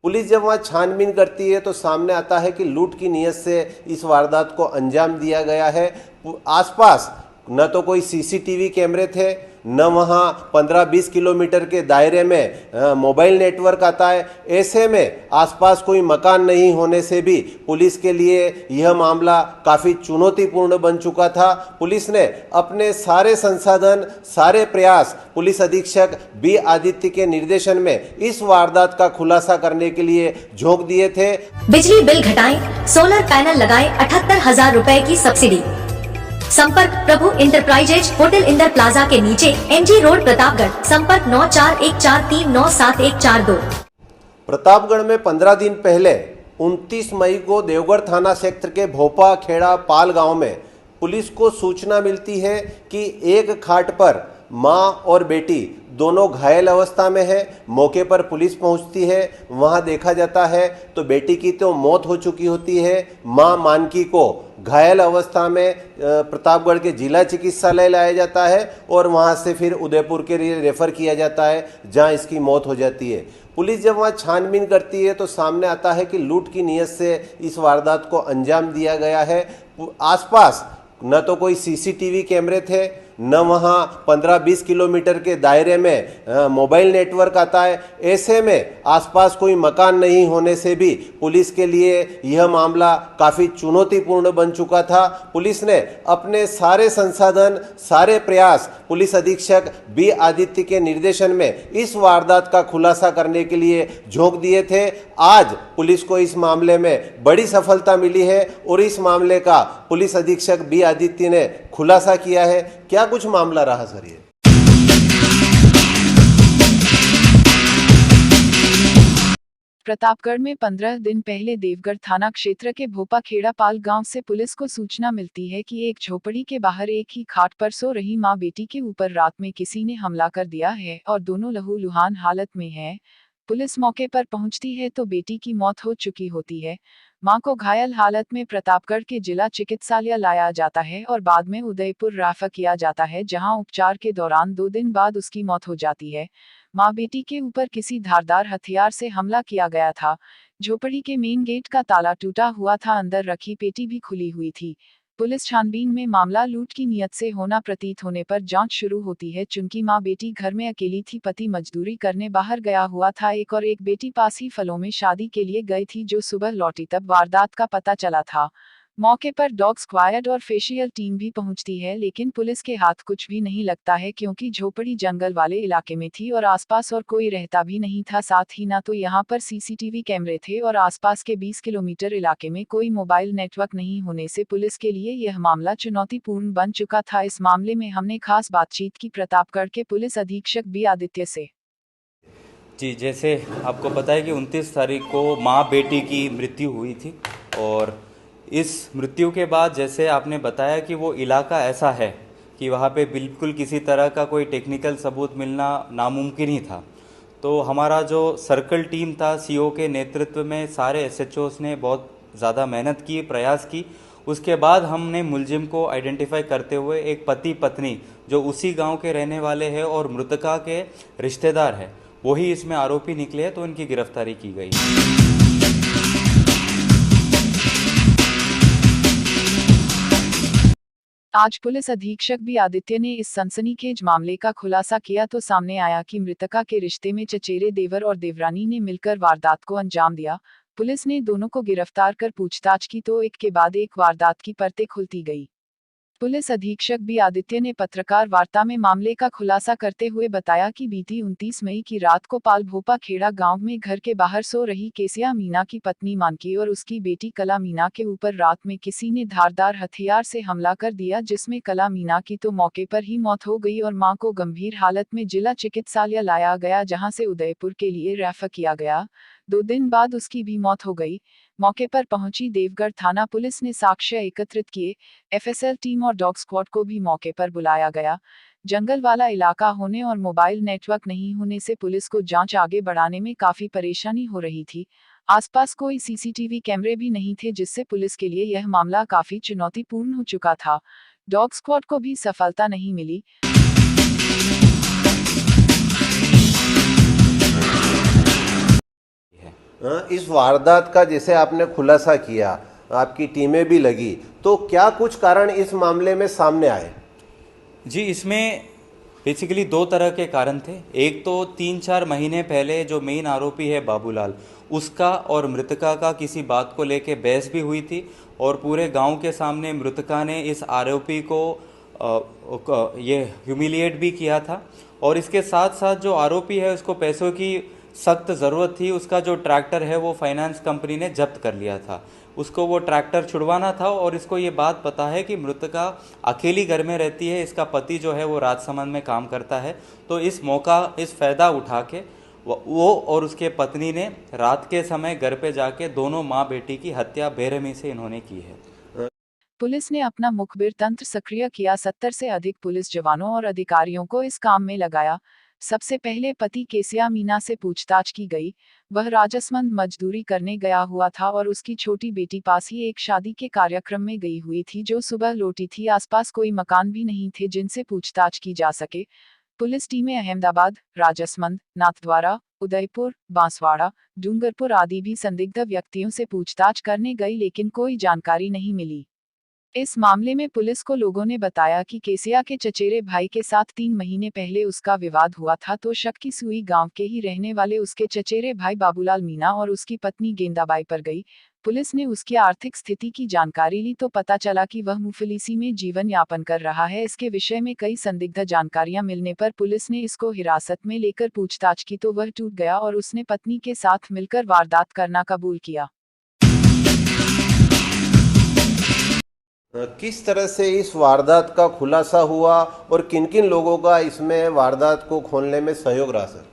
Police जब वहाँ छानबीन करती है तो सामने आता है कि लूट की नीयत से इस वारदात को अंजाम दिया गया है। आसपास न तो कोई सीसीटीवी कैमरे थे, न वहाँ 15-20 किलोमीटर के दायरे में मोबाइल नेटवर्क आता है। ऐसे में आसपास कोई मकान नहीं होने से भी पुलिस के लिए यह मामला काफ़ी चुनौतीपूर्ण बन चुका था। पुलिस ने अपने सारे संसाधन, सारे प्रयास पुलिस अधीक्षक बी आदित्य के निर्देशन में इस वारदात का खुलासा करने के लिए झोंक दिए थे। बिजली बिल घटाएं, सोलर पैनल लगाएं, 78,000 रुपए की सब्सिडी। संपर्क प्रभु इंटरप्राइजेज, होटल इंदर प्लाजा के नीचे, एमजी रोड, प्रतापगढ़। संपर्क 9414397142। प्रतापगढ़ में 15 दिन पहले 29 मई को देवगढ़ थाना क्षेत्र के भोपा खेड़ा पाल गांव में पुलिस को सूचना मिलती है कि एक खाट पर मां और बेटी दोनों घायल अवस्था में है। मौके पर पुलिस पहुंचती है। वहां देखा जाता है तो बेटी की तो मौत हो चुकी होती है। मां मानकी को घायल अवस्था में प्रतापगढ़ के जिला चिकित्सालय लाया जाता है और वहां से फिर उदयपुर के लिए रेफर किया जाता है, जहां इसकी मौत हो जाती है। पुलिस जब वहाँ छानबीन करती है तो सामने आता है कि लूट की नीयत से इस वारदात को अंजाम दिया गया है। आसपास न तो कोई सीसीटीवी कैमरे थे, न वहाँ 15-20 किलोमीटर के दायरे में मोबाइल नेटवर्क आता है। ऐसे में आसपास कोई मकान नहीं होने से भी पुलिस के लिए यह मामला काफ़ी चुनौतीपूर्ण बन चुका था। पुलिस ने अपने सारे संसाधन, सारे प्रयास पुलिस अधीक्षक बी आदित्य के निर्देशन में इस वारदात का खुलासा करने के लिए झोंक दिए थे। आज पुलिस को इस मामले में बड़ी सफलता मिली है और इस मामले का पुलिस अधीक्षक बी आदित्य ने खुलासा किया है। क्या कुछ मामला रहा सर ये? प्रतापगढ़ में 15 दिन पहले देवगढ़ थाना क्षेत्र के भोपा खेड़ा पाल गांव से पुलिस को सूचना मिलती है कि एक झोपड़ी के बाहर एक ही खाट पर सो रही मां बेटी के ऊपर रात में किसी ने हमला कर दिया है और दोनों लहूलुहान हालत में हैं। पुलिस मौके पर पहुंचती है तो बेटी की मौत हो चुकी होती है। मां को घायल हालत में प्रतापगढ़ के जिला चिकित्सालय लाया जाता है और बाद में उदयपुर रेफर किया जाता है, जहां उपचार के दौरान 2 दिन बाद उसकी मौत हो जाती है। मां बेटी के ऊपर किसी धारदार हथियार से हमला किया गया था। झोपड़ी के मेन गेट का ताला टूटा हुआ था, अंदर रखी पेटी भी खुली हुई थी। पुलिस छानबीन में मामला लूट की नियत से होना प्रतीत होने पर जांच शुरू होती है। चूंकि मां बेटी घर में अकेली थी, पति मजदूरी करने बाहर गया हुआ था, एक बेटी पास ही फलों में शादी के लिए गई थी जो सुबह लौटी तब वारदात का पता चला था। मौके पर डॉग स्क्वाड और फेशियल टीम भी पहुंचती है, लेकिन पुलिस के हाथ कुछ भी नहीं लगता है क्योंकि झोपड़ी जंगल वाले इलाके में थी और आसपास और कोई रहता भी नहीं था। साथ ही ना तो यहां पर सीसीटीवी कैमरे थे और आसपास के 20 किलोमीटर इलाके में कोई मोबाइल नेटवर्क नहीं होने से पुलिस के लिए यह मामला चुनौतीपूर्ण बन चुका था। इस मामले में हमने खास बातचीत की प्रतापगढ़ के पुलिस अधीक्षक बी आदित्य से। जी, जैसे आपको पता है कि 29 तारीख को माँ बेटी की मृत्यु हुई थी और इस मृत्यु के बाद जैसे आपने बताया कि वो इलाका ऐसा है कि वहाँ पे बिल्कुल किसी तरह का कोई टेक्निकल सबूत मिलना नामुमकिन ही था। तो हमारा जो सर्कल टीम था, सीओ के नेतृत्व में सारे एसएचओस ने बहुत ज़्यादा मेहनत की, प्रयास की। उसके बाद हमने मुलजिम को आइडेंटिफाई करते हुए एक पति पत्नी जो उसी गांव के रहने वाले हैं और मृतका के रिश्तेदार हैं, वही इसमें आरोपी निकले हैं, तो इनकी गिरफ्तारी की गई। आज पुलिस अधीक्षक बी आदित्य ने इस सनसनीखेज मामले का खुलासा किया तो सामने आया कि मृतका के रिश्ते में चचेरे देवर और देवरानी ने मिलकर वारदात को अंजाम दिया। पुलिस ने दोनों को गिरफ्तार कर पूछताछ की तो एक के बाद एक वारदात की परतें खुलती गई। पुलिस अधीक्षक बी आदित्य ने पत्रकार वार्ता में मामले का खुलासा करते हुए बताया कि बीती 29 मई की रात को पाल भोपा खेड़ा गांव में घर के बाहर सो रही केसिया मीना की पत्नी मानकी और उसकी बेटी कला मीना के ऊपर रात में किसी ने धारदार हथियार से हमला कर दिया, जिसमें कला मीना की तो मौके पर ही मौत हो गई और मां को गंभीर हालत में जिला चिकित्सालय लाया गया, जहां से उदयपुर के लिए रेफर किया गया। 2 दिन बाद उसकी भी मौत हो गई। मौके पर पहुंची देवगढ़ थाना पुलिस ने साक्ष्य एकत्रित किए। एफएसएल टीम और डॉग स्क्वाड को भी मौके पर बुलाया गया। जंगल वाला इलाका होने और मोबाइल नेटवर्क नहीं होने से पुलिस को जांच आगे बढ़ाने में काफी परेशानी हो रही थी। आसपास कोई सीसीटीवी कैमरे भी नहीं थे, जिससे पुलिस के लिए यह मामला काफी चुनौतीपूर्ण हो चुका था। डॉग स्क्वाड को भी सफलता नहीं मिली। इस वारदात का जैसे आपने खुलासा किया, आपकी टीमें भी लगी, तो क्या कुछ कारण इस मामले में सामने आए? जी, इसमें बेसिकली दो तरह के कारण थे। एक तो 3-4 महीने पहले जो मेन आरोपी है बाबूलाल, उसका और मृतका का किसी बात को लेके बहस भी हुई थी और पूरे गांव के सामने मृतका ने इस आरोपी को ये ह्यूमिलिएट भी किया था। और इसके साथ साथ जो आरोपी है उसको पैसों की सख्त ज़रूरत थी। उसका जो ट्रैक्टर है वो फाइनेंस कंपनी ने जब्त कर लिया था, उसको वो ट्रैक्टर छुड़वाना था। और इसको ये बात पता है कि मृतका अकेली घर में रहती है, इसका पति जो है वो राजसमंद में काम करता है। तो इस फ़ायदा उठा के वो और उसके पत्नी ने रात के समय घर पे जाके दोनों माँ बेटी की हत्या बेरहमी से इन्होंने की है। पुलिस ने अपना मुखबिर तंत्र सक्रिय किया, 70 से अधिक पुलिस जवानों और अधिकारियों को इस काम में लगाया। सबसे पहले पति केसिया मीना से पूछताछ की गई। वह राजसमंद मजदूरी करने गया हुआ था और उसकी छोटी बेटी पास ही एक शादी के कार्यक्रम में गई हुई थी जो सुबह लौटी थी। आसपास कोई मकान भी नहीं थे जिनसे पूछताछ की जा सके। पुलिस टीमें अहमदाबाद, राजसमंद, नाथद्वारा, उदयपुर, बांसवाड़ा, डूंगरपुर आदि भी संदिग्ध व्यक्तियों से पूछताछ करने गई, लेकिन कोई जानकारी नहीं मिली। इस मामले में पुलिस को लोगों ने बताया कि केसिया के चचेरे भाई के साथ 3 महीने पहले उसका विवाद हुआ था, तो शक की सुई गांव के ही रहने वाले उसके चचेरे भाई बाबूलाल मीना और उसकी पत्नी गेंदाबाई पर गई। पुलिस ने उसकी आर्थिक स्थिति की जानकारी ली तो पता चला कि वह मुफलिसी में जीवन यापन कर रहा है। इसके विषय में कई संदिग्ध जानकारियां मिलने पर पुलिस ने इसको हिरासत में लेकर पूछताछ की तो वह टूट गया और उसने पत्नी के साथ मिलकर वारदात करना कबूल किया। किस तरह से इस वारदात का खुलासा हुआ और किन किन लोगों का इसमें वारदात को खोलने में सहयोग रहा सर?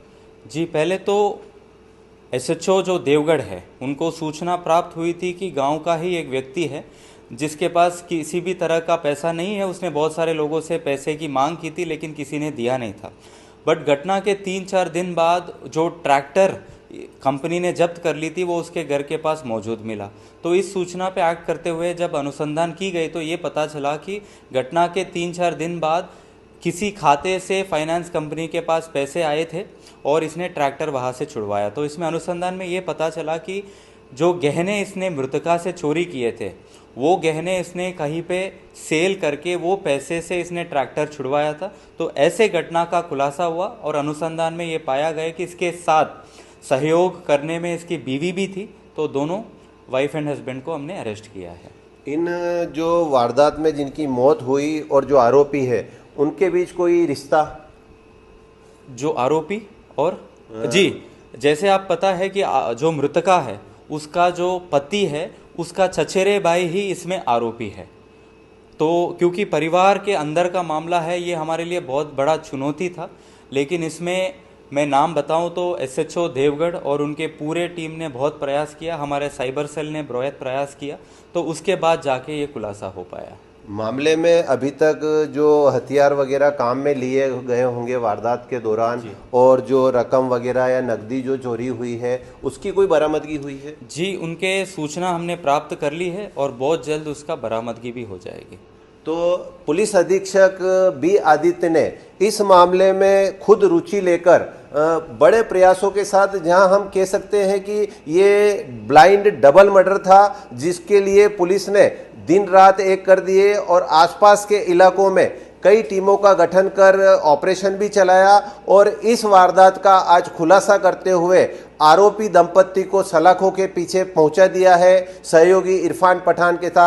जी, पहले तो एसएचओ जो देवगढ़ है उनको सूचना प्राप्त हुई थी कि गांव का ही एक व्यक्ति है जिसके पास किसी भी तरह का पैसा नहीं है। उसने बहुत सारे लोगों से पैसे की मांग की थी लेकिन किसी ने दिया नहीं था। बट घटना के 3-4 दिन बाद जो ट्रैक्टर कंपनी ने जब्त कर ली थी वो उसके घर के पास मौजूद मिला। तो इस सूचना पे एक्ट करते हुए जब अनुसंधान की गई तो ये पता चला कि घटना के 3-4 दिन बाद किसी खाते से फाइनेंस कंपनी के पास पैसे आए थे और इसने ट्रैक्टर वहाँ से छुड़वाया। तो इसमें अनुसंधान में ये पता चला कि जो गहने इसने मृतका से चोरी किए थे वो गहने इसने कहीं पे सेल करके वो पैसे से इसने ट्रैक्टर छुड़वाया था। तो ऐसे घटना का खुलासा हुआ और अनुसंधान में ये पाया गया कि इसके साथ सहयोग करने में इसकी बीवी भी थी। तो दोनों वाइफ एंड हस्बैंड को हमने अरेस्ट किया है। इन जो वारदात में जिनकी मौत हुई और जो आरोपी है उनके बीच कोई रिश्ता? जो आरोपी और जी, जैसे आप पता है कि जो मृतका है उसका जो पति है उसका चचेरे भाई ही इसमें आरोपी है। तो क्योंकि परिवार के अंदर का मामला है ये हमारे लिए बहुत बड़ा चुनौती था। लेकिन इसमें मैं नाम बताऊं तो एसएचओ देवगढ़ और उनके पूरे टीम ने बहुत प्रयास किया, हमारे साइबर सेल ने बहुत प्रयास किया, तो उसके बाद जाके ये खुलासा हो पाया। मामले में अभी तक जो हथियार वगैरह काम में लिए गए होंगे वारदात के दौरान और जो रकम वगैरह या नकदी जो चोरी हुई है उसकी कोई बरामदगी हुई है? जी, उनके सूचना हमने प्राप्त कर ली है और बहुत जल्द उसका बरामदगी भी हो जाएगी। तो पुलिस अधीक्षक बी आदित्य ने इस मामले में खुद रुचि लेकर बड़े प्रयासों के साथ, जहां हम कह सकते हैं कि ये ब्लाइंड डबल मर्डर था जिसके लिए पुलिस ने दिन रात एक कर दिए और आसपास के इलाकों में कई टीमों का गठन कर ऑपरेशन भी चलाया और इस वारदात का आज खुलासा करते हुए आरोपी दंपत्ति को सलाखों के पीछे पहुंचा दिया है सहयोगी इरफान पठान के साथ।